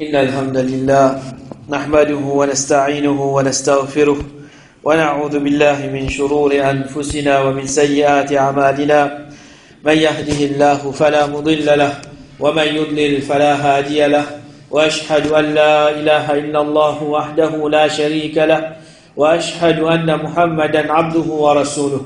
إن الحمد لله نحمده ونستعينه ونستغفره ونعوذ بالله من شرور أنفسنا ومن سيئات أعمالنا من يهده الله فلا مضل له ومن يضلل فلا هادي له وأشهد أن لا إله إلا الله وحده لا شريك له وأشهد أن محمدا عبده ورسوله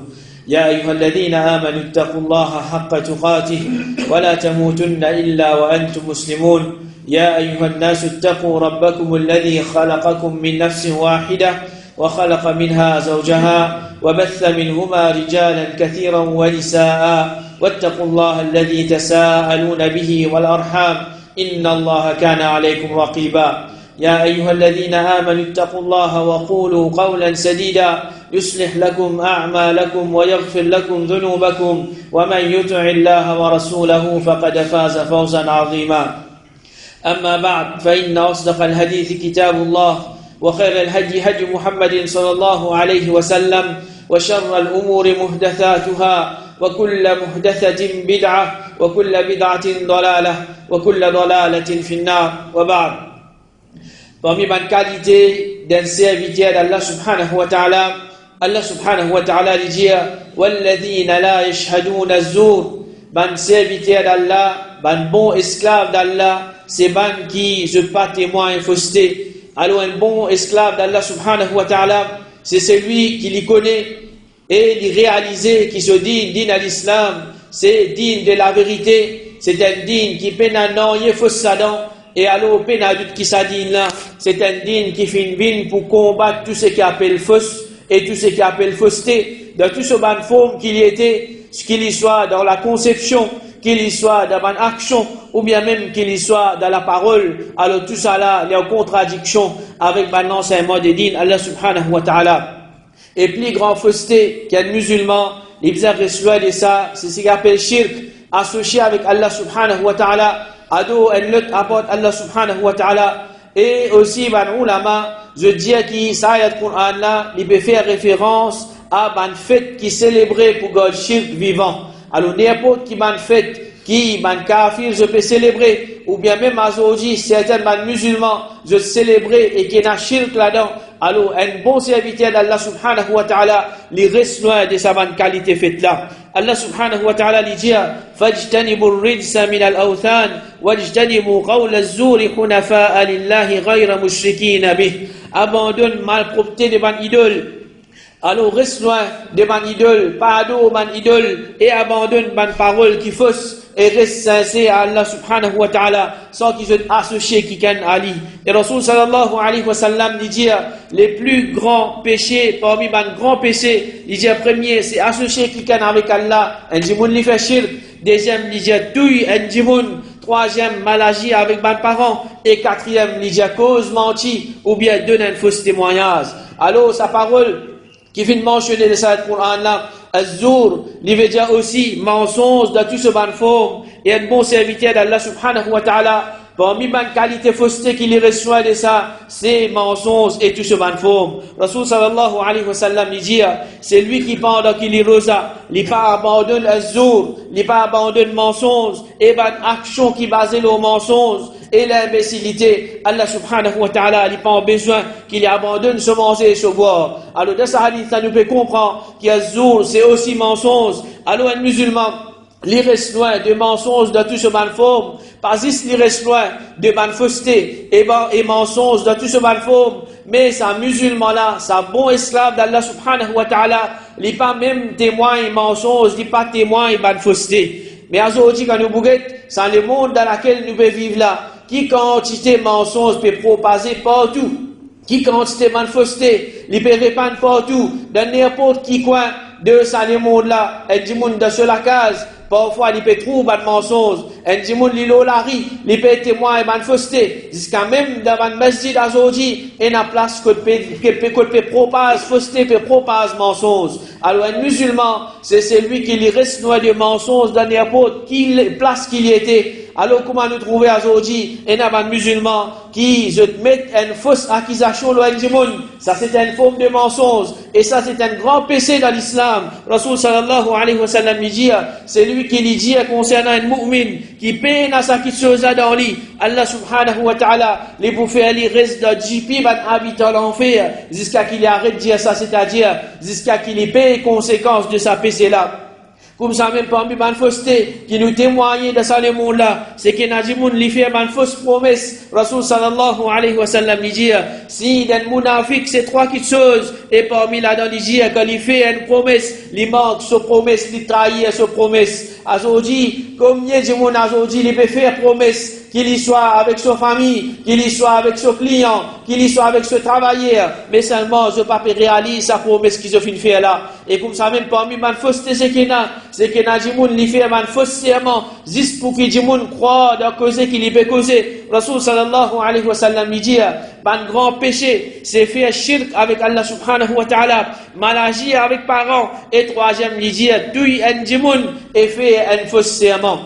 يا أيها الذين آمنوا اتقوا الله حق تقاته ولا تموتن إلا وأنتم مسلمون يا أيها الناس اتقوا ربكم الذي خلقكم من نفس واحدة وخلق منها زوجها وبث منهما رجالا كثيرا ونساء واتقوا الله الذي تساءلون به والأرحام إن الله كان عليكم رقيبا يا أيها الذين آمنوا اتقوا الله وقولوا قولا سديدا يصلح لكم أعمالكم ويغفر لكم ذنوبكم ومن يطع الله ورسوله فقد فاز فوزا عظيما أما بعد فإن أصدق الحديث كتاب الله وخير الهدي هدي محمد صلى الله عليه وسلم وشر الأمور محدثاتها وكل محدثة بدعة وكل بدعة ضلالة وكل ضلالة في النار وبعد. Parmi les qualités d'un serviteur d'Allah subhanahu wa ta'ala, Allah subhanahu wa ta'ala dit وَالَّذِينَ لَا يَشْهَدُونَ الزُّورِ. Ban serviteur d'Allah, ban bon esclave d'Allah, c'est ban qui se pas témoin fausseté. Alors un bon esclave d'Allah subhanahu wa ta'ala, c'est celui qui l'y connaît et l'y réaliser, qui se dit digne à l'islam, c'est digne de la vérité, c'est un digne qui peine à non, il faut s'adon. Et alors, Pénadut qui s'adine là, c'est un digne qui fait une vigne pour combattre tout ce qui appelle fausse et tout ce qui appelle fausseté. Dans tout ce ban forme qu'il y était, qu'il y soit dans la conception, qu'il y soit dans l'action, ou bien même qu'il y soit dans la parole. Alors tout ça là, il y a une contradiction avec l'enseignement des dînes, Allah subhanahu wa ta'ala. Et plus grand fausseté qu'un musulman, les bizarres loin de ça, c'est ce qu'il appelle shirk, associé avec Allah subhanahu wa ta'ala. Ado en lutte apporte Allah subhanahu wa ta'ala et aussi ban ulama je dis qui ça ayat Coran là il peut faire référence à ban fête qui célébrait pour God shirk vivant. Alors n'importe qui ban fête qui ban kafir je peux célébrer ou bien même aujourd'hui certains ban musulmans je célébrer et qui n'a shirk là-dedans. Alors un bon serviteur d'Allah subhanahu wa ta'ala il reste loin de sa bonne qualité faite là. Allah subhanahu wa ta'ala lui dit فاجتنبوا الرجس من الأوثان واجتنبوا قول الزور حنفاء لله غير مشركين به. Abandonne malpropreté de ban idole. Alors reste loin de ban idole, pas ado ban idole et abandonne ban parole qui fausse et reste sincère à Allah subhanahu wa ta'ala sans qu'ils soient associés qui can Ali. Et Rasul sallallahu alayhi wa sallam dit les plus grands péchés parmi ban grands péchés, il dit premier c'est associer qui can avec Allah, un djimoun li fait shirk, deuxième il dit touille un djimoun, troisième maladie avec ban parents et quatrième il dit cause menti ou bien donne un faux témoignage. Alors sa parole qui vient de mentionner de ça Coran là, Az-Zur, il veut dire aussi mensonge de tout ce ban forme et un bon serviteur d'Allah subhanahu wa ta'ala. Parmi ban qualité fausseté qu'il reçoit de ça, c'est mensonge et tout ce ban forme. Rasul sallallahu alayhi wa sallam dit, c'est lui qui pendant qu'il y rosa, il pas abandonne Az-Zur, il pas abandonne mensonge et ban action qui basée au mensonge. Et l'imbécilité, Allah subhanahu wa ta'ala n'a pas besoin qu'il abandonne se manger et se boire. Alors dans ce hadith, ça nous peut comprendre qu'il y a zour, c'est aussi mensonge. Alors un musulman, il reste loin de mensonges de tout ce ban forme, pas juste il reste loin de ban fausseté et mensonges de tout ce ban forme, mais ça musulman là, ça bon esclave d'Allah subhanahu wa ta'ala, il n'est pas même témoin et mensonge, il n'est pas témoin et ban fausseté. Mais aujourd'hui, quand nous bouguons, c'est le monde dans lequel nous pouvons vivre là, qui quantité mensonge peut propager partout, qui quantité de fausseté, il peut répandre partout, dans n'importe qui coin de ça le monde là, et du monde de la case, parfois il peut trouver des mensonges, et du monde l'île la rue, il peut témoin et de fausseté, jusqu'à même dans un masjid aujourd'hui, il y a une place que peut propager fausseté, peut propager mensonge. Alors un musulman, c'est celui qui lui reste loin de mensonges dans n'importe quelle place qu'il y était. Alors comment nous trouver aujourd'hui un musulman qui met une fausse accusation loin du monde? Ça c'est une forme de mensonge et ça c'est un grand péché dans l'islam. Rasul sallallahu alayhi wa sallam dit, c'est lui qui dit concernant un mu'min qui peine à sa chose dans lui. Allah subhanahu wa ta'ala les pour faire les reste de JP van habitant l'enfer jusqu'à qu'il arrête de dire ça, c'est-à-dire jusqu'à qu'il ait paye les conséquences de sa péché là. Comme ça même parmi les faussetés qui nous témoignent de ça le monde là, c'est que Najimoun lui fait une fausse promesse. Rasul sallallahu alayhi wa sallam dit, si d'un munafik c'est trois petites choses, et parmi là-dedans il dit qu'il lui fait une promesse, il manque sa promesse, il trahit sa promesse. Aujourd'hui, combien de monde aujourd'hui il peut faire promesse qu'il y soit avec sa famille, qu'il y soit avec son client, qu'il y soit avec ce travailleur, mais seulement je ne peux pas réaliser sa promesse qu'ils ont fait faire là. Et comme ça même parmi les faussetés c'est que Najimoun lui fait un faux serment juste pour que Najimoun croit dans causer qu'il peut causer. Rasul sallallahu alayhi wa sallam dit, un grand péché c'est faire shirk avec Allah subhanahu wa ta'ala, mal agir avec parents, et troisième il dit tout un Najimoun et fait un faux serment.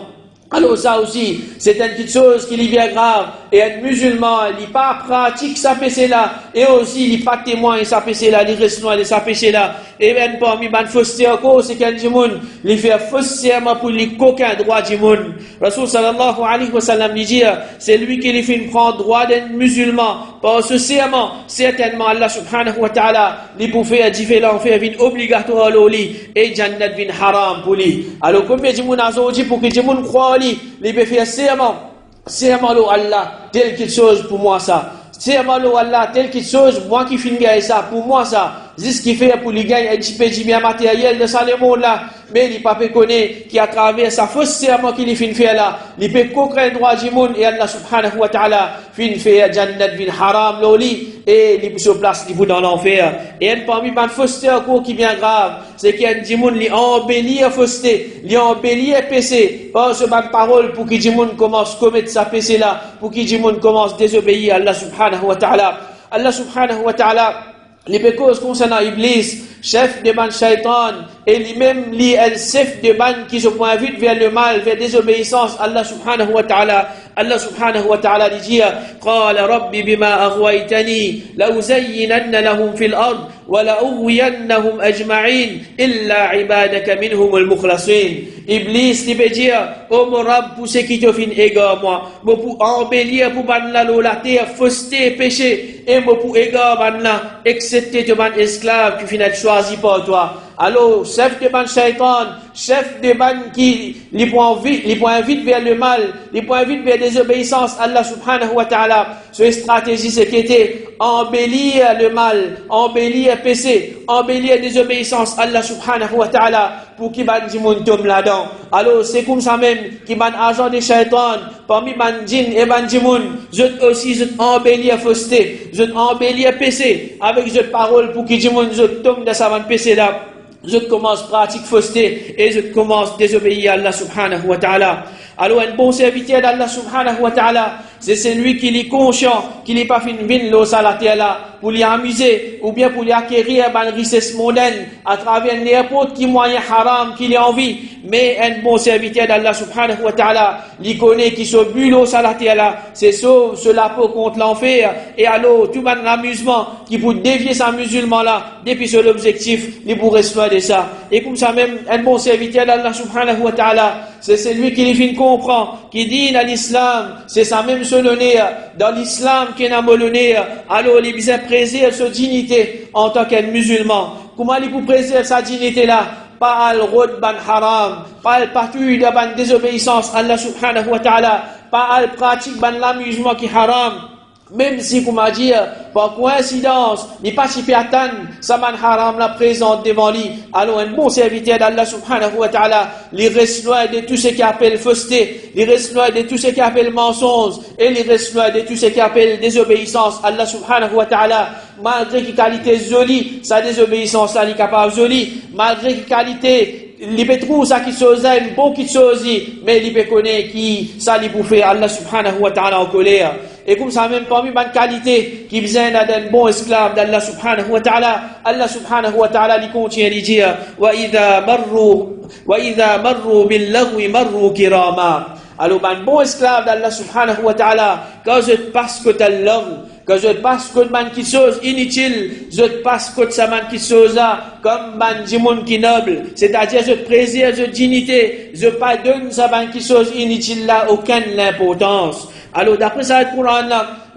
Alors ça aussi, c'est une petite chose qui est bien grave. Et un musulman, il n'est pas pratique sa péché là. Et aussi, il n'est pas témoin de sa péché là, il reste loin de sa péché là. Et même parmi les faussetés encore, c'est qu'un monde, il fait faussément pour lui qu'aucun droit du monde. Rasul sallallahu alayhi wa sallam dit, c'est lui qui lui fait prendre droit d'un musulman. Par ce serment, certainement Allah subhanahu wa ta'ala, il peut faire différent, faire une obligatoire à lui, et jannat vin haram pour lui. Alors, combien de monde a dit pour que le monde croit il peut faire serment Allah, telle quelque chose pour moi ça. Serment Allah, telle quelque chose, moi qui finis ça, pour moi ça. C'est ce qu'il fait pour lui gagner un petit peu de bien matériel de ça le monde là. Mais il ne peut pas connaître qu'à travers sa fausse serment qu'il fait faire là, il peut qu'aucun droit du monde et Allah subhanahu wa ta'ala fin fait jannat vin haram loli et il se place dans l'enfer. Et parmi les faussetés encore qui est bien grave, c'est qu'il y a des gens qui embellit à fausseté, qui embellit à péché, par ce même parole pour que les gens commencent à commettre sa péché là, pour que les gens commencent à désobéir à Allah subhanahu wa ta'ala. Allah subhanahu wa ta'ala les causes concernant Iblis, chef de ban shaitan, et lui-même, lui, est le chef de ban qui se pointe vite vers le mal, vers désobéissance, Allah subhanahu wa ta'ala. Allah subhanahu wa ta'ala dit, قال رب بما أغويتني لأزينن لهم في الأرض ولأغوينهم أجمعين إلا عبادك منهم المخلصين. Iblis, il peut dire, oh mon Rab, pour ce qui te fin égare moi, pour embellir, pour ban la terre, fausseté, péché, et pour égare ban la, excepté de ban esclave, qui finit choisi par toi. Alors, chef de ban shaitan, chef de ban qui les point vite vers le mal, les point vite vers désobéissance, Allah subhanahu wa ta'ala, cette stratégie c'est qui était embellir le mal, embellir péché, embellir désobéissance, Allah subhanahu wa ta'ala, pour qu'il ban du monde tombe là-dedans. Alors, c'est comme ça même, qui ban agent de shaitan, parmi ban djinn et ban du monde, je aussi, je embellir fausseté, je embellir péché, avec cette parole pour qu'il du monde, je tombe dans sa ban péché là. Je commence pratique fausseté et je commence désobéir à Allah subhanahu wa ta'ala. Alors un bon serviteur d'Allah subhanahu wa ta'ala, c'est celui qui est conscient qu'il n'est pas fin vin l'os à la terre là pour lui amuser ou bien pour lui acquérir une richesse mondaine à travers n'importe qui moyen haram qu'il a envie. Mais un bon serviteur d'Allah subhanahu wa ta'ala, il connaît qu'il se but l'os à la terre là, c'est sauve cela pour contre l'enfer. Et alors tout un amusement qui pour dévier sa musulman là, depuis sur l'objectif, il pour rester de ça. Et comme ça même, un bon serviteur d'Allah subhanahu wa ta'ala, c'est celui qui les comprend, qui dit dans l'islam, c'est ça même ce donné, dans l'islam qui n'a molonné, alors il besoin préserver sa dignité en tant qu'un musulman. Comment il peut préserver sa dignité là? Pas le rod ban haram, pas le partout de ban désobéissance à Allah subhanahu wa ta'ala, pas le pratique ban l'amusement qui haram. Même si, comme a dit, par coïncidence, il participe à tan, ça man haram la présente devant lui. Alors, un bon serviteur d'Allah subhanahu wa ta'ala, il reste loin de tout ce qui appelle fausseté, il reste loin de tout ce qui appelle mensonge, et il reste loin de tout ce qui appelle désobéissance. Allah subhanahu wa ta'ala, malgré qu'il qualité jolie, sa désobéissance, là, il est capable jolie, malgré qu'il qualité, il peut trouver ça qui chose, une bonne qui chose, mais il peut connaître qui, ça, il peut faire Allah subhanahu wa ta'ala en colère. Et comme ça, même parmi les qualités qui viennent d'un bon esclave d'Allah subhanahu wa ta'ala, Allah subhanahu wa ta'ala lui continue de dire, وَإِذَا مَرُّوا بِاللَّغْوِ مَرُّوا كِرَامًا. Alors, ban bon esclave d'Allah subhanahu wa ta'ala, quand je passe que Allah, quand je passe que man qui chose inutile, je passe que ça man qui chose là, comme man jimoun qui noble, c'est-à-dire je préserve je dignité, je pas donne ça man qui chose inutile là, aucune importance. Alors, d'après ça,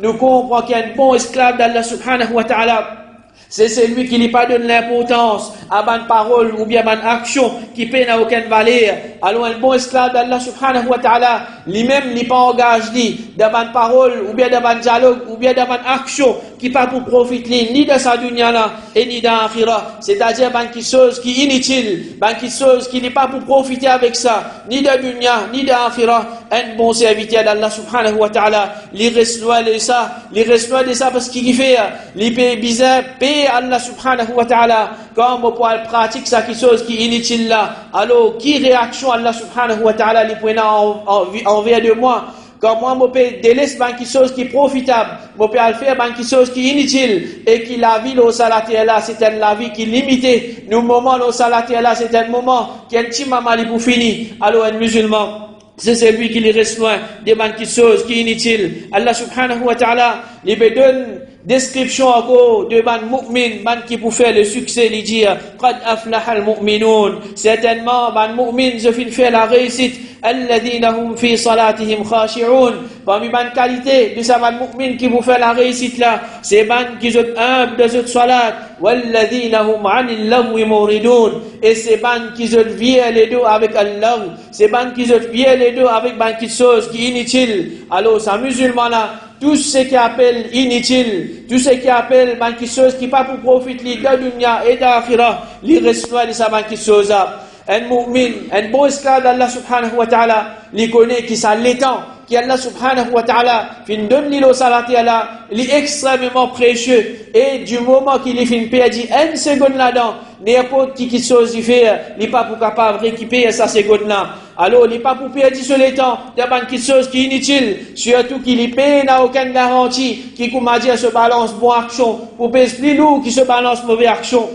nous comprenons qu'il y a un bon esclave d'Allah subhanahu wa ta'ala. C'est celui qui n'a pas donné l'importance à bonne parole ou bien à bonne action qui peine à aucune valeur. Alors un bon esclave d'Allah subhanahu wa ta'ala, lui-même n'est pas engagé dans bonne parole ou bien dans bon dialogue ou bien dans bonne action qui pas pour profiter ni de sa dunya là et ni dans l'akhirah. C'est-à-dire bonne chose qui est inutile, bonne chose qui n'est pas pour profiter avec ça, ni de dunya ni de l'akhirah. Un bon serviteur d'Allah subhanahu wa ta'ala, il reste loin de ça parce qu'il fait, il paye bizarre, paye Allah subhanahu wa ta'ala, comme on peut pratiquer ça qui chose qui est inutile là. Alors, qui réaction Allah subhanahu wa ta'ala, il prend envers de moi? Quand moi, je peux délaisser quelque chose qui est profitable, je peux faire quelque chose qui est inutile, et qui la vie au salati là, c'est la vie qui est limitée. Nous, moment au salati là, c'est un moment qui est un petit moment pour finir. Alors, un musulman, c'est celui qui les reste loin des choses qui est inutile. Allah subhanahu wa ta'ala, il me donne description encore de ban mu'min, ban qui pour faire le succès, il dit qad aflaha al-mu'minun, certainement ban mu'min je fin faire la réussite, alladhina hum fi salatihim khashi'un. Parmi ban qualité de sa ban mu'min qui pour faire la réussite là, c'est ban qui sont humble de cette salat, walladhina hum 'anil lagwi muridun, et c'est ban qui sont vieux les deux avec Allah, c'est ban qui sont vieux les deux avec ban qui chose qui inutile. Alors ça musulman là, tout ce qui appelle inutile, tout ce qui appelle quelque chose qui pas pour profiter de dunya et d'akhirah, il reste loin de sa quelque chose. Un mu'min, un bon esclave d'Allah subhanahu wa ta'ala, il connaît qui ça l'étend, qui Allah subhanahu wa ta'ala fin donne l'île au salati Allah, il est extrêmement précieux, et du moment qu'il est fin perdu une seconde là-dedans, n'importe qui chose il fait, il n'est pas pour capable de récupérer sa seconde là. Alors, il n'est pas pour perdre sur le temps, il y a quelque chose qui est inutile, surtout qu'il est payé, n'a aucune garantie, qui, comme a dit, se balance bonne action, pour payer plus lourd, qui se balance mauvaise action.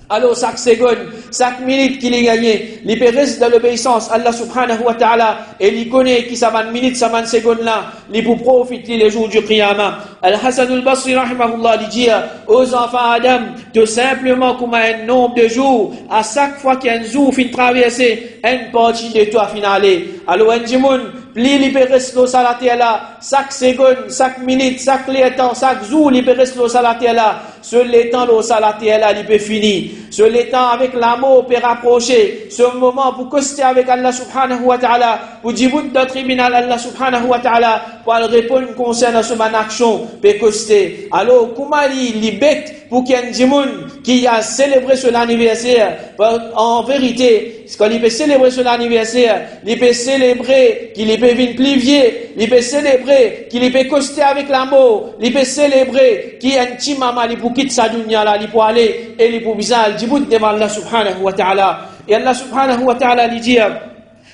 Alors, chaque seconde, chaque minute qu'il est gagné, il peut rester dans l'obéissance à Allah subhanahu wa ta'ala, et il connaît qui ça va une minute, ça va une seconde là, il peut profiter les jours du Qiyamah. Al-Hassan al-Basri, rahimahullah, il dit aux enfants Adam, tout simplement comme un nombre de jours, à chaque fois qu'il y a un jour fin traverser, une partie de toi finale. Alors, un jimoun, plus il peut rester au salati là, chaque seconde, chaque minute, chaque temps, chaque jour, il peut rester au salati là. Sur les temps, au salati là, il peut finir. Sur les temps, avec l'amour, peut rapprocher. Ce moment, pour coster avec Allah subhanahu wa ta'ala, pour dire de tribunal Allah subhanahu wa ta'ala, pour répondre concernant ce man action, peut coster. Alors, comment il est bête pour qu'il y ait un djimoun qui a célébré son anniversaire? En vérité, quand il peut célébrer son anniversaire, il peut célébrer qu'il peut venir plus vieux, il peut célébrer qu'il peut coster avec l'amour, il peut célébrer qu'il y a un petit maman pour quitter sa dunya là, il peut aller et il peut bizarre, djibout devant Allah subhanahu wa ta'ala. Et Allah subhanahu wa ta'ala lui dit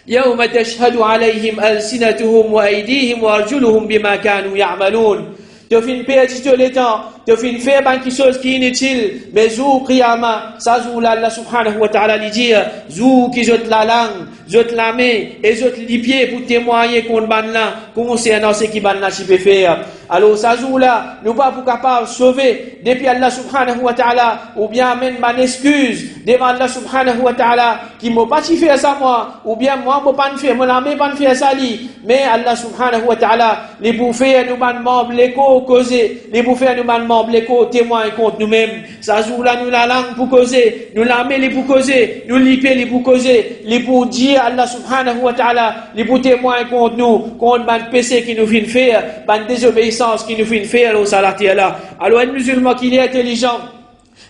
يوم تشهد عليهم ألسنتهم وأيديهم وأرجلهم بما كانوا يعملون. Tu finis perdre tout le temps, tu finis faire quelque chose qui est inutile, mais jour Qiyamah, ça joue là, Allah subhanahu wa ta'ala lui dit, jour qui jette la langue, jette la main, et jette les pieds pour témoigner qu'on ban là, concernant ce qui ban là, tu peux faire. Alors, ça joue là, nous pas pour capable de sauver, depuis Allah subhanahu wa ta'ala, ou bien même une excuse, devant Allah subhanahu wa ta'ala, qui m'a pas fait ça moi, ou bien moi, je pas faire, moi, la main pas faire ça lui, mais Allah subhanahu wa ta'ala, les bouffées, nous ban membres, l'écho, causer, les bouffées, nous ban membres, l'écho, témoin contre nous-mêmes. Ça joue là, nous la langue pour causer, nous la main, les pour causer, nous l'épée, les pour causer, les pour dire Allah subhanahu wa ta'ala, les pour témoin contre nous, contre ban péché qui nous vient faire, ban désobéissance qui nous fait faire au salati là. Alors un musulman qui est intelligent,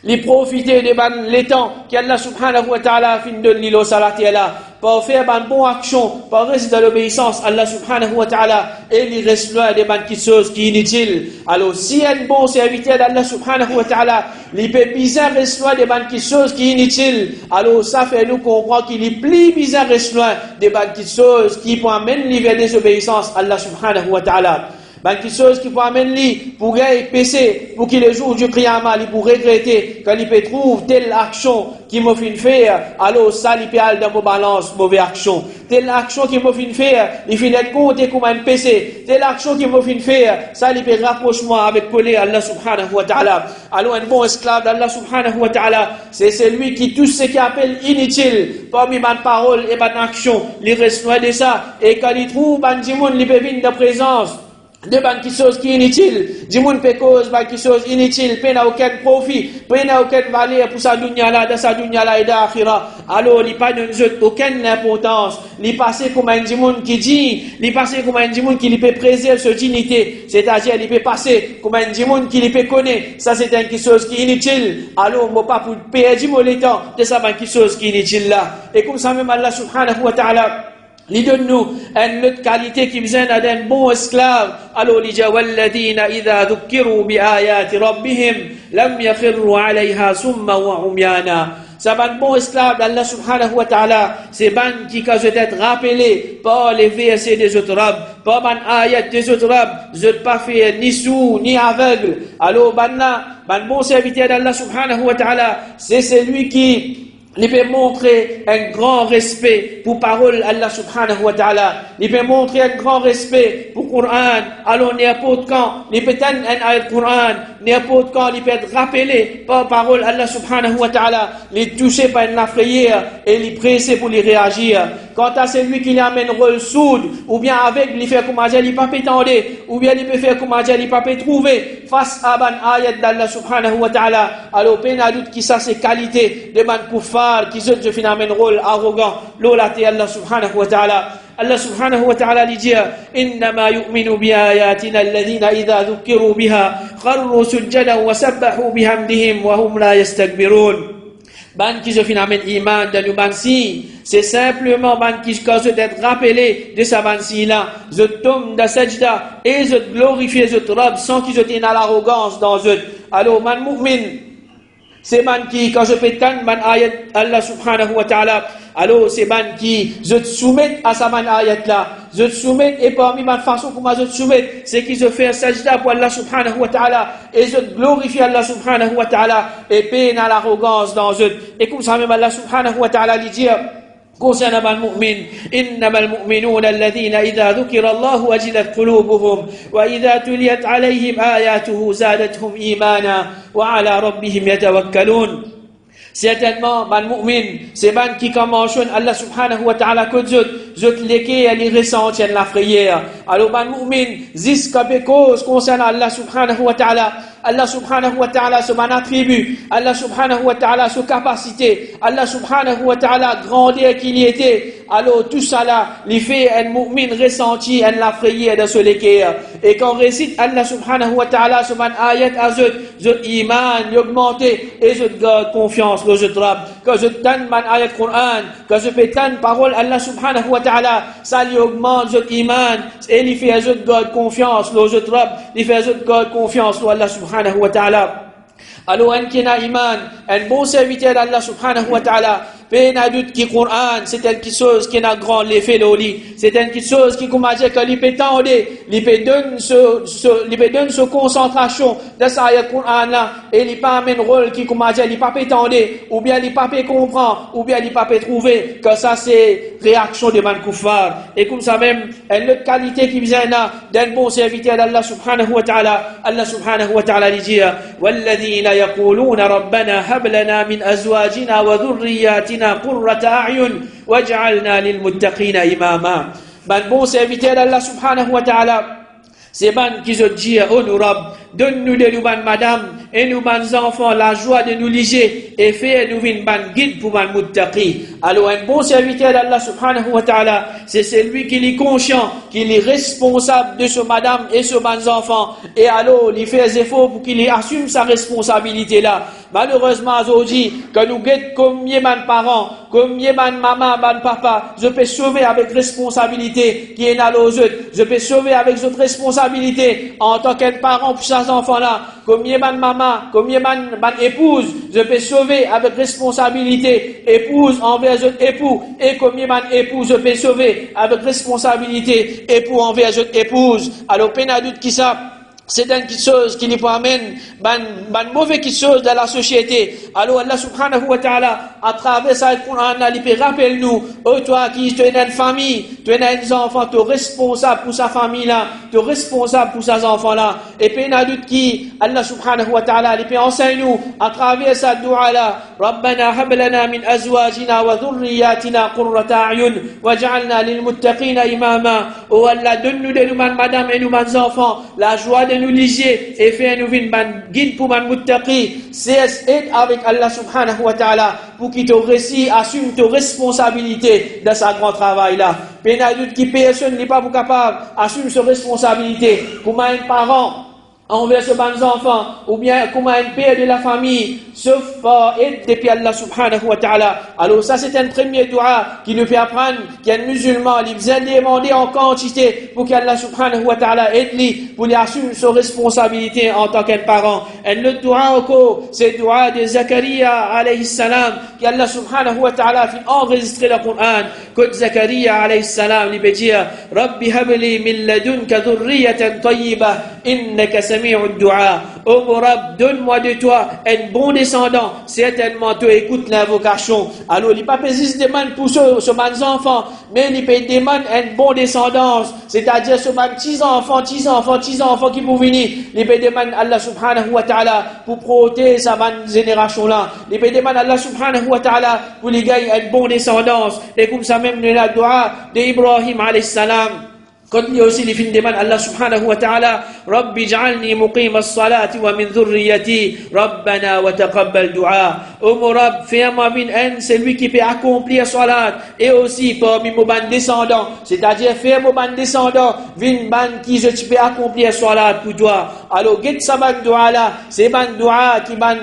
les profiter de les temps qu'Allah subhanahu wa ta'ala fin de l'île au salati là, pour faire une bonne action, pour rester dans l'obéissance à Allah subhanahu wa ta'ala, et il reste loin des bonnes choses qui sont inutiles. Alors si un bon serviteur d'Allah subhanahu wa ta'ala, il peut bizarre rester loin des bonnes choses qui sont inutiles, alors ça fait nous comprendre qu'il est plus bizarre rester loin des bonnes choses qui pour amener vers des obéissances à Allah subhanahu wa ta'ala. Ben, quelque chose qui peut amener lui pour gagner PC, pour qu'il le jour du Qiyamah, il pour regretter, quand il peut trouver telle action qui m'a fait faire, alors ça, il peut aller dans mon balance, mauvaise action. Telle action qui m'a fait faire, il finit compter comme un PC. Telle action qui m'a fait faire, ça, il peut rapprochement avec Colé, Allah subhanahu wa ta'ala. Alors, un bon esclave d'Allah subhanahu wa ta'ala, c'est celui qui, tout ce qu'il appelle inutile, parmi ma parole et ma action, il reste loin de ça, et quand il trouve, ben, du monde, il peut venir de présence. De ban qui chose qui est inutile, du monde peut cause ban qui chose inutile, peut n'a aucun profit, peut n'a aucune valeur pour sa dunya là, dans sa dunya là et d'akhira. Alors, il pas donne aucune importance. Il passe comme un monde qui dit, il passe comme un monde qui peut préserver sa dignité. C'est-à-dire, il peut passer comme un monde qui peut connaître. Ça, c'est une chose qui est inutile. Alors, on pas pour perdre le temps de ça ban qui chose qui est inutile là. Et comme ça même Allah subhanahu wa ta'ala, il donne-nous une autre qualité qui besoin d'un bon esclave. Alors, il dit, وَالَّذِينَ إِذَا ذُكِّرُوا بِآيَاتِ رَبِّهِمْ لَمْ يَخِرُّوا عَلَيْهَا سُمًّا وَعُمْيَانًا. C'est un bon esclave d'Allah subhanahu wa ta'ala. C'est ban qui, quand je t'être rappelé par les versets des autres rabbes, par ban ayat des autres rabbes, je ne pas fait ni sourd, ni aveugle. Alors, ban bon serviteur d'Allah subhanahu wa ta'ala, c'est celui qui il peut montrer un grand respect pour parole Allah subhanahu wa ta'ala. Il peut montrer un grand respect pour Coran. Alors n'importe quand, il peut tenir un ayat Coran, n'importe quand, il peut être rappelé par parole Allah subhanahu wa ta'ala. Il est touché par une frayeur et il est pressé pour y réagir. Quant à celui qui amène rôle sourd, ou bien avec, il fait comme il pas pétendre, ou bien il peut faire comme il pas trouver face à ban ayat d'Allah subhanahu wa ta'ala. Alors, peine à doute qui ça c'est qualité de man kuffar, qui se fait un rôle arrogant, l'olate Allah subhanahu wa ta'ala. Allah subhanahu wa ta'ala lui dit إنما يؤمن بآياتنا الذين إذا ذكروا بها خروا سجدا وسبحوا بحمدهم وهم لا يستكبرون. Ban qui se phénomène iman dans le ban si, c'est simplement ban qui quand je d'être rappelé de sa ban si là, je tombe dans sajda et je glorifie je robe sans qu'ils soient dans l'arrogance dans eux. Alors man mu'min, c'est ban qui quand je pétane ban ayat Allah subhanahu wa ta'ala, alors c'est ban qui je te soumets à sa ban ayat là, je te soumets et parmi ma façon comment je te soumets, c'est qu'ils se fait sajda pour Allah subhanahu wa ta'ala et je glorifie Allah subhanahu wa ta'ala et peine à l'arrogance dans eux. Et comme ça même Allah subhanahu wa ta'ala lui dit concernant le mu'min, إنما المؤمنون الذين إذا ذكر الله وجلت قلوبهم وإذا تليت عليهم آياته زادتهم إيمانا وعلى ربهم يتوكلون. Certainement, ban mu'min, c'est ban qui commence Allah subhanahu wa ta'ala que je l'équé à les ressentir la frayère. Alors, ban mu'min, zis kapé cause concernant Allah subhanahu wa ta'ala. Allah subhanahu wa ta'ala se man attribut, Allah subhanahu wa ta'ala se capacité, Allah subhanahu wa ta'ala grandeur qu'il y était. Alors tout ça là, il fait un mu'min ressenti en la frayère de ce l'équerre. Et quand on récite Allah subhanahu wa ta'ala se man ayat à je iman, augmenté, et je garde confiance, je trappe. Quand je donne man ayat Coran, quand je fais tant parole Allah subhanahu wa ta'ala, ça lui augmente, je iman, et il fait je garde confiance, je trappe, il fait je garde confiance, Allah subhanahu wa ta'ala. Alors, un qui a iman, un bon serviteur d'Allah subhanahu wa ta'ala, peine à doute qui Coran, c'est quelque chose qui a grand l'effet l'oli. C'est quelque chose qui, comme dire que l'IP tende, l'IP donne ce concentration de sa ayat Coran là, et l'IP amène rôle qui, comme dire, l'IP pas tendre, ou bien l'IP pas comprendre, ou bien l'IP pas trouver que ça c'est réaction de man kuffar. Et comme ça même, une autre qualité qui vient là, d'un bon serviteur d'Allah subhanahu wa ta'ala, Allah subhanahu wa ta'ala lui dit, والذين يقولون ربنا هب لنا من أزواجنا وذرياتنا قرة أعين واجعلنا للمتقين إماما. Ben bon serviteur d'Allah subhanahu wa ta'ala, c'est ban qui se dit oh nous Rab, donne-nous de nous ban madame et nous ban enfants la joie de nous liger et fais nous une ban guide pour ban muttaqi. Alors un bon serviteur d'Allah subhanahu wa ta'ala, c'est celui qui est conscient, qui est responsable de ce madame et ce ban enfants, et alors il fait des efforts pour qu'il assume sa responsabilité là. Malheureusement aujourd'hui, que nous guettons combien de parents, combien de maman, de papa, je peux sauver avec responsabilité qui est dans aux autres, je peux sauver avec votre responsabilité en tant qu'un parent pour ces enfants là, combien de maman, combien de épouse, je peux sauver sauver avec responsabilité, épouse envers autres époux, et combien man épouse peut sauver avec responsabilité, époux envers autres épouses. Alors, peine à doute qui ça, c'est une chose qui nous amène une mauvaise chose dans la société. Alors Allah subhanahu wa ta'ala, à travers ça, il peut rappeler nous, oh toi qui tu es dans une famille, tu es dans un enfant, tu es responsable pour sa famille là, tu es responsable pour ses enfants là. Et puis il y a d'autres qui, Allah subhanahu wa ta'ala, il peut enseigner nous, à travers cette dua là, Rabbana hab lana min azwajina wa dhurriyyatina qurrata a'yun waj'alna lil muttaqina imama. Oh Allah, donne-nous de nous, madame et nous, enfants, la joie de nous liger et faire nous une guide pour man muttaqi. C'est aide avec Allah subhanahu wa ta'ala pour qu'il te réussit, assume tes responsabilités dans sa grand travail là. Pénadoute qui personne n'est pas capable, assume ses responsabilités pour un parent envers ce bon enfant, ou bien comme un père de la famille, sauf aide depuis Allah subhanahu wa ta'ala. Alors ça c'est un premier dua qui nous fait apprendre qu'un musulman, il vient demander en quantité pour qu'Allah subhanahu wa ta'ala aide lui, pour lui assumer ses responsabilités en tant qu'un parent. Un autre dua encore, c'est le dua de Zakaria alayhi salam, qu'Allah subhanahu wa ta'ala fait enregistrer le Coran, que Zakaria alayhi salam lui peut dire, Rabbi habli min ladunka dhurriyatan tayyibah, innaka sami'ud du'a. Oh mon Rabb, donne-moi de toi un bon descendant. Certainement, tu écoutes l'invocation. Alors, il ne peut pas juste demander pour ce bon enfant, mais il peut demander une bonne descendance. C'est-à-dire, ce bon petits enfants qui vont venir. Il peut demander Allah subhanahu wa ta'ala pour protéger sa bonne génération-là. Il peut demander Allah subhanahu wa ta'ala pour lui gagner une bonne descendance. Et comme ça même, le dua d'Ibrahim alayhi salam. Quand il y a aussi les films demandent Allah subhanahu wa ta'ala, Rabbi ja'alni muqim as-salati wa min dhurriyyati, Rabbana wa taqabbal du'a. Oh mon Rabb, fais-moi une celui qui peut accomplir salat, et aussi parmi mon ban descendant, c'est-à-dire fais mon ban descendant, vin ban qui je peux accomplir salat pour toi. Alors, get sa ban du'a là, c'est ban du'a qui ban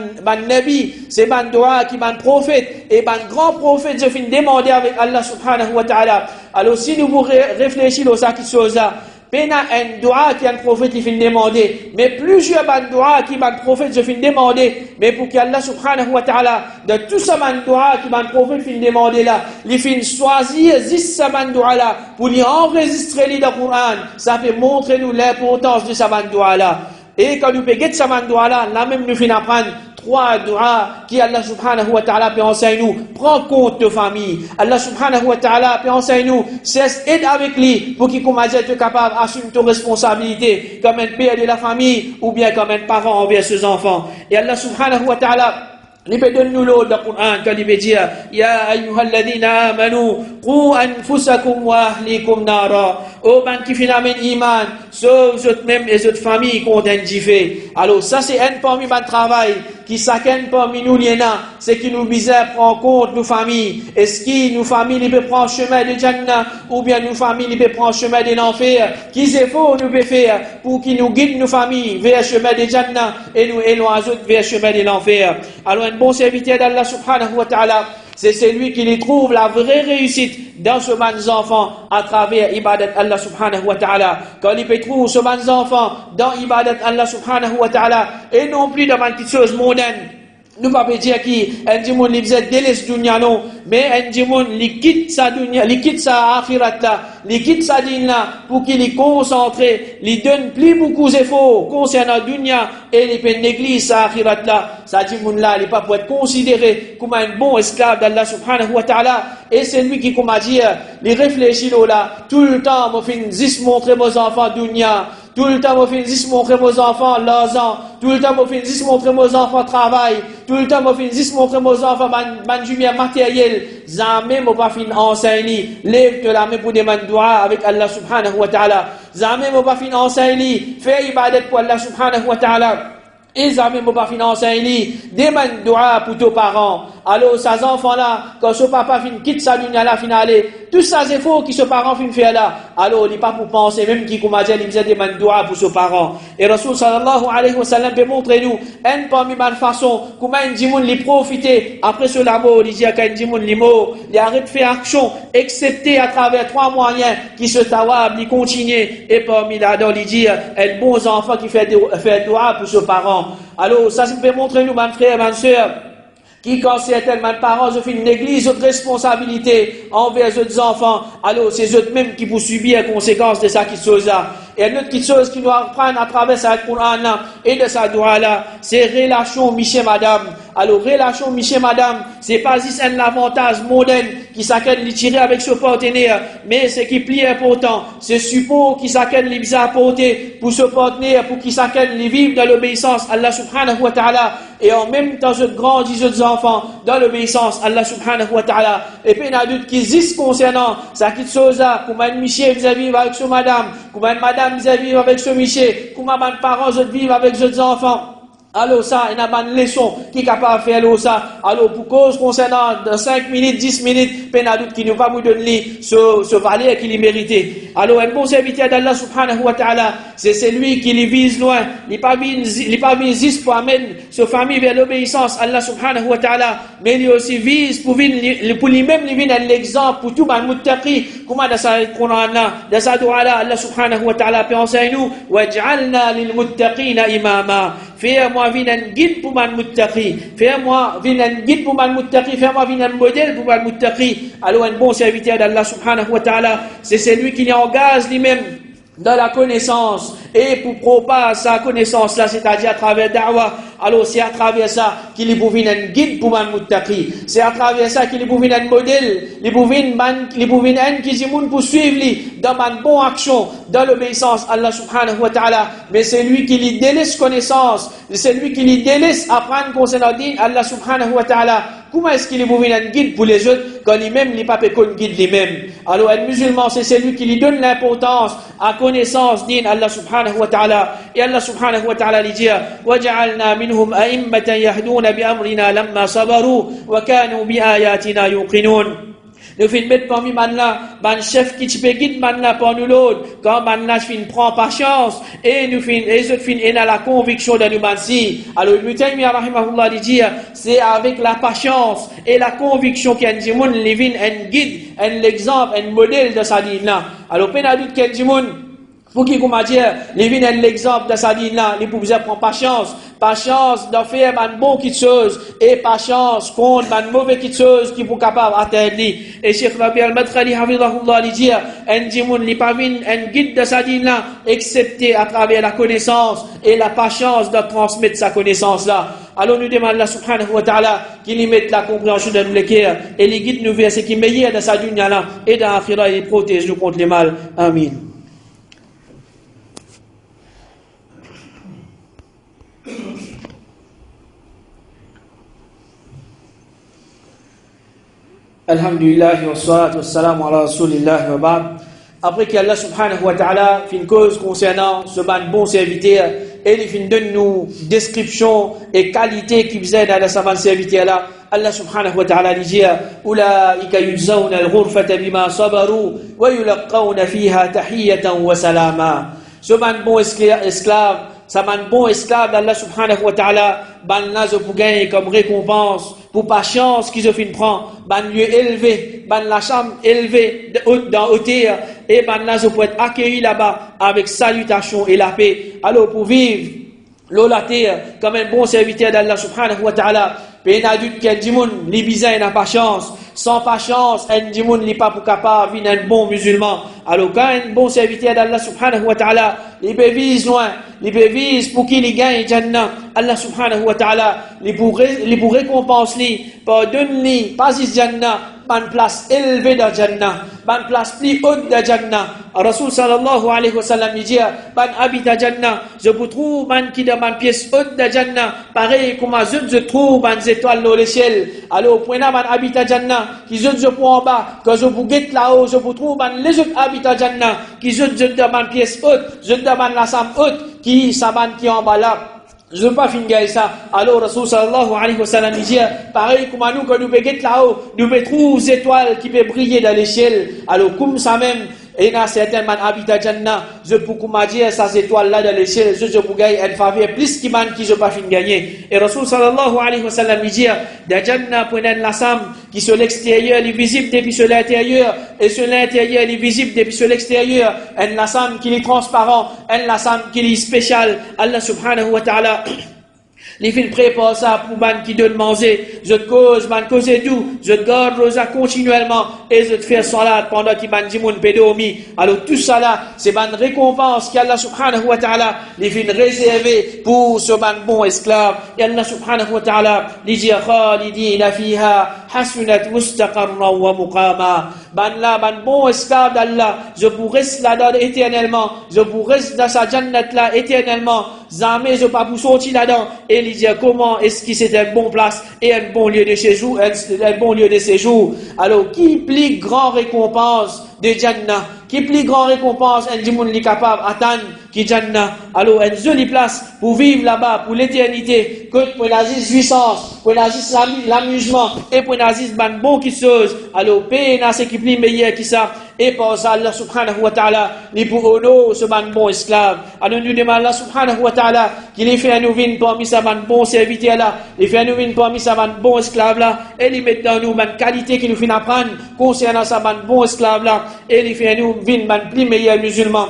nabi, c'est ban du'a qui ban prophète, et ban grand prophète, je finis demander avec Allah subhanahu wa ta'ala. Alors, si nous réfléchissons à cette chose-là, il y a un doigt qui a un prophète qui finit demander, mais plusieurs doigts qui a un prophète qui finit demander, mais pour qu'Allah subhanahu wa ta'ala, de tout ce doigt qui a un prophète qui finit demander là, il finit choisir 10 doigts là, pour lui enregistrer dans le Coran, ça fait montrer nous l'importance de ce doigt là. Et quand nous payons ce doigt là, là même nous finissons apprendre 3 doigts qui Allah subhanahu wa ta'ala peut enseigner nous. Prends compte de famille. Allah subhanahu wa ta'ala peut enseigner nous. Cesse aide avec lui pour qu'il commence à être capable d'assumer tes responsabilités comme un père de la famille ou bien comme un parent envers ses enfants. Et Allah subhanahu wa ta'ala il peut donner nous l'autre dans le Coran quand il peut dire Ya ayyuhalladhina amanu qu anfusakum wa ahlikum nara. Oh man qui finalement iman, sauf même et votre famille contre un jiffé. Alors ça c'est un parmi le travail qui chacun parmi nous liena, c'est qui nous vise à prendre compte nos familles. Est-ce que nos familles ils peuvent prendre chemin de Jannah ou bien nos familles ils peuvent prendre chemin de l'enfer? Qu'est-ce qu'il faut nous peut faire pour qu'ils nous guident nos familles vers le chemin de Jannah et nous éloignent vers le chemin de l'enfer? Alors un bon serviteur d'Allah subhanahu wa ta'ala, c'est celui qui lui trouve la vraie réussite dans ce bon enfant à travers ibadat Allah subhanahu wa ta'ala. Quand il peut trouver ce bon enfant dans ibadat Allah subhanahu wa ta'ala et non plus dans une petite chose mondaine. Nous ne pouvons pas dire qu'un djimoun li bzet délaisse dunya non, mais un djimoun li quitte sa dunya, li quitte sa akhirat là, li quitte sa din là, pour qu'il y concentre, li donne plus beaucoup d'efforts concernant dunya et il peut négliger sa akhirat là. Sa djimoun là, il n'est pas pour être considéré comme un bon esclave d'Allah subhanahu wa ta'ala. Et c'est lui qui, comme a dit, il réfléchit là, tout le temps, moi fin zis montrer vos enfants dunya. Tout le temps, moi, finis montrer vos enfants l'argent. Tout le temps, moi, finis montrer vos enfants travail. Tout le temps, moi, finis montrer vos enfants ban lumière matérielle. Jamais, moi, pas fin enseigner. Lève-toi la main pour demander doigt avec Allah subhanahu wa ta'ala. Jamais, moi, pas fin enseigner. Fais ibadat pour Allah subhanahu wa ta'ala. Et jamais, moi, pas fin enseigner. Demande doigt pour tes parents. Alors, ces enfants-là, quand ce papa quitte sa dunya là, finale, tous ces efforts que ce parent fait là, alors, il n'est pas pour penser, même qui, comme a dit, il faisait des doigts pour ce parent. Et Rasul sallallahu alayhi wa sallam peut montrer nous, un parmi ma façon, comment un djimoun lui profiter, après ce mot, il dit qu'un djimoun lui mot, il arrête de faire action, excepté à travers 3 moyens qui se tawab, il continue, et parmi là-dedans, il dit, un bon enfant qui fait doigt pour ce parent. Alors, ça peut montrer nous, mes frères, mes sœurs, Qui, quand certains parents ont fait une néglige de responsabilité envers les autres enfants, alors c'est eux mêmes qui vont subir les conséquences de ça qui chose là. Et une autre chose qui nous apprend à travers ce Coran et de sa doua là, c'est relation monsieur-madame. Alors, relation monsieur-madame, c'est pas juste un avantage moderne qui s'accède de tirer avec ce partenaire, mais c'est qui plus important, c'est support qui s'accède de apporter pour ce partenaire, pour qu'il s'accède de vivre dans l'obéissance à Allah subhanahu wa ta'ala, et en même temps, je grandis les enfants dans l'obéissance à Allah subhanahu wa ta'ala. Et puis, il y a d'autres qui existent concernant ça qui chose là, comment un monsieur vis-à-vis avec ce madame, comment une madame vis-à-vis avec ce monsieur, comment un parent vivent avec les enfants. Alors ça, il y a une leçon qui est capable de faire ça. Alors pour cause concernant de 5 minutes, 10 minutes, il y a d'autres qui ne vont pas vous donner ce valeur qu'il est mérité. Alors un bon serviteur d'Allah subhanahu wa ta'ala, c'est celui qui les vise loin. Il n'est pas vise pour amener sa famille vers l'obéissance à Allah subhanahu wa ta'ala, mais il aussi vise pour lui-même un exemple pour tout le monde muttaqi. Comment dans sa Coran, dans sa doua là, Allah subhanahu wa ta'ala peut enseigner nous, waj'alna lil muttaqina imama. Fais-moi venir un guide pour man muttaqi. Fais-moi venir un guide pour man muttaqi. Fais-moi venir un modèle pour man muttaqi. Alors un bon serviteur d'Allah subhanahu wa ta'ala, c'est celui qui engage lui-même dans la connaissance et pour propager sa connaissance là, c'est-à-dire à travers da'wah. Alors c'est à travers ça qu'il est pour venir un guide pour man muttaqi. C'est à travers ça qu'il est pour venir un modèle, il est pour venir un qui dit moun pour suivre lui dans une bonne action, dans l'obéissance à Allah subhanahu wa ta'ala. Mais c'est lui qui lui délaisse connaissance, c'est lui qui lui délaisse apprendre concernant Allah subhanahu wa ta'ala. Comment est-ce qu'il est pour venir un guide pour les autres quand lui-même n'est pas qu'on guide lui-même? Alors un musulman, c'est celui qui lui donne l'importance à connaissance d'Allah subhanahu wa ta'ala. Et Allah subhanahu wa ta'ala lui dit وَجَعَلْنَا مِنْهُمْ أَئِمَّةً يَهْدُونَ بِأَمْرِنَا لَمَّا صَبَرُوا وَكَانُوا بِآيَاتِنَا يُوقِنُونَ. Nous finissons mettre parmi manna, ban chef qui te peut guider manna pour nous l'autre. Quand manna fin prend patience et nous fin les autres fin dans la conviction de nous mansi. Alors Ibn Taymiyyah rahimahullah dit c'est avec la patience et la conviction qu'un dimoun livin un guide, un exemple, un modèle de sa dîne là. Alors peine qu'un dimoun pour qui comment dire, les vins l'exemple de sa dîne là, les pouvoir prendre patience de faire une bonne petite chose et patience contre une mauvaise petite chose qui pour capable atteindre. Et Cheikh Rabi al-Madkhali hafidhahullah lui dit un dimoun li pas un guide de sa dîne là excepté à travers la connaissance et la patience de transmettre sa connaissance là. Alors nous demandons Allah subhanahu wa ta'ala qu'il y mette la compréhension de nos cœurs et les guide nous vers ce qui est meilleur de sa dunya là et dans l'akhirah et protège nous contre les mal. Amin. Alhamdulillah wa salatu wa salam ala rasulillah wa ba'd. Après qu'Allah subhanahu wa ta'ala fait une cause concernant ce bon serviteur et il fait donne nous description et qualité qui faisait dans ce bon serviteur là, Allah subhanahu wa ta'ala dit ulaika yujzawna al-ghurfata bima sabaru wa yulqawna fiha tahiyatan wa salama. Ce bon esclave, ça un bon esclave d'Allah subhanahu wa ta'ala, ban nazo pour gagner comme récompense pour patience qu'ils ont fait prendre, ban lieu élevé, ban la chambre élevée dans hauteur et ban nazo pour être accueilli là-bas avec salutation et la paix. Alors pour vivre la terre comme un bon serviteur d'Allah subhanahu wa ta'ala, mais il a dit qu'un dimoun li bizarre n'a pas chance. Sans patience, un dimoun n'est pas pour capable de un bon musulman. Alors quand un bon serviteur d'Allah subhanahu wa ta'ala, il vise loin, il vise pour qu'il gagne Jannah. Allah subhanahu wa ta'ala, il pour récompense lui, pardonne lui, pas Jannah, une place élevée dans Jannah, une place plus haute dans Jannah. Rasul sallallahu alayhi wa sallam dit, ban habite Jannah, je vous trouve man qui dans une pièce haute dans Jannah, pareil comme je trouve ban étoiles dans l'échelle. Alors point là, ban habite Jannah, qui je prends en bas, quand je vous guette là-haut, je vous trouve ban les autres habitants Jannah, qui je dans une pièce haute, je dans la salle haute, qui saban qui en bas là. Je ne veux pas finir ça. Alors, Rasul sallallahu alayhi wa sallam dit, pareil comme nous, quand nous péguons là-haut, nous trouvons des étoiles qui peuvent briller dans l'échelle. Alors, comme ça même, et dans certains man habitent Jannah, je peux dire ces étoiles-là dans l'échelle, je peux gagner une faveur plus qui man qui je pas fin gagner. Et Rasul sallallahu alayhi wa sallam dit, dans Jannah, pour la sam, qui sur l'extérieur, il est visible depuis sur l'intérieur, et sur l'intérieur, il est visible depuis sur l'extérieur, un lassam qui est transparent, un lassam qui est spécial. Allah subhanahu wa ta'ala Les filles préparent ça pour ban qui donne manger. Je te cause, ban cause tout. Je te garde rosa continuellement. Et je te fais salat pendant qu'il ban dimoun pédomi. Alors tout ça là, c'est ban récompense qu'Allah subhanahu wa ta'ala les filles réservées pour ce ban bon esclave. Et Allah subhanahu wa ta'ala les dit khalidina fiha hasunat mustaqarra wa muqama. Ban là, ban bon esclave d'Allah. Je vous reste là-dedans éternellement. Je vous reste dans sa jannat là éternellement. Jamais je pas pour sortir là-dedans et lui dire comment est-ce que c'est une bonne place et un bon lieu de séjour, un bon lieu de séjour. Alors, qui plus grand récompense de Jannah, qui plus grand récompense un dimoun li capable attendre qui Jannah. Alors, une jolie place pour vivre là-bas pour l'éternité, que pour l'Aziz puissance, pour l'Aziz l'amusement et pour l'Aziz ban bon qui chose. Alors, paye na ce qui plus meilleur qui ça. Et pour ça, Allah subhanahu wa ta'ala, il pour honorer ce ban bon esclave. Alors nous demandons Allah subhanahu wa ta'ala, qu'il ait fait à nous venir parmi sa ban bon serviteur là, il fait à nous venir parmi sa ban bon esclave là, et il met dans nous ban qualité qu'il nous fait apprendre concernant sa ban bon esclave là, et il fait à nous venir ban plus meilleur musulman.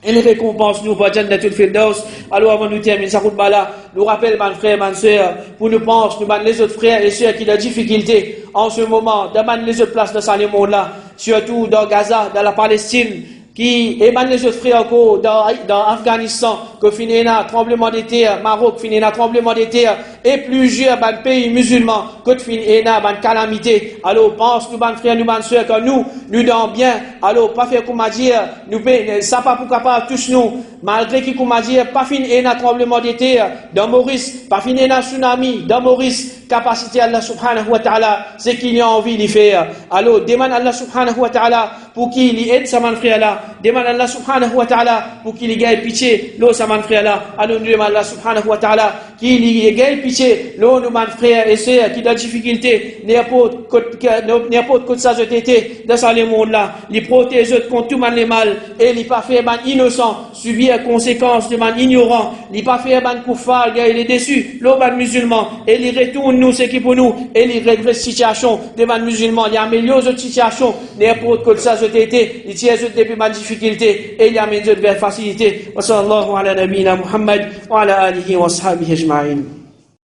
Et les récompenses nous pour Jannatul Firdaus. Alors avant de nous terminer sa route là, nous rappelle mes frères, mes sœurs, pour nous penser, nous les autres frères et sœurs qui ont des difficultés en ce moment, dans les autres places de ce monde là, surtout dans Gaza, dans la Palestine, qui émanent les autres frères encore dans Afghanistan, que finit un tremblement de terre, Maroc finit un tremblement de terre, et plusieurs pays musulmans, que finit une calamité. Alors pense nous ban frères, nous ban sœurs, que nous donnons bien. Alors pas faire comme dire, nous ça pas pour capable tous nous, malgré qui comme dire, pas finir un tremblement de terre dans Maurice, pas finir un tsunami dans Maurice. Capacité Allah subhanahu wa ta'ala, c'est qu'il a envie de faire. Alors, demande Allah subhanahu wa ta'ala pour qu'il aide sa man frère là. Demande Allah subhanahu wa ta'ala pour qu'il gagne pitié, l'eau sa man frère là. Alors, nous demandons Allah subhanahu wa ta'ala qu'il gagne pitié, l'eau nous man frère et sœurs qui ont des difficultés, n'importe quoi ça je t'étais dans ce monde là. Les protéger contre tout man les mal et les pas faire man innocent, subir les conséquences de man ignorant, les pas faire man koufar, il est déçu, l'eau man musulman et les retourne nous ce qui pour nous et les règles de situation des musulmans, il améliore cette situation n'importe quoi ça je t'étais, il tient depuis ma difficulté et il amène vers facilité. Wa sallallahu ala nabina Muhammad wa ala alihi wa ashabihi ajma'in.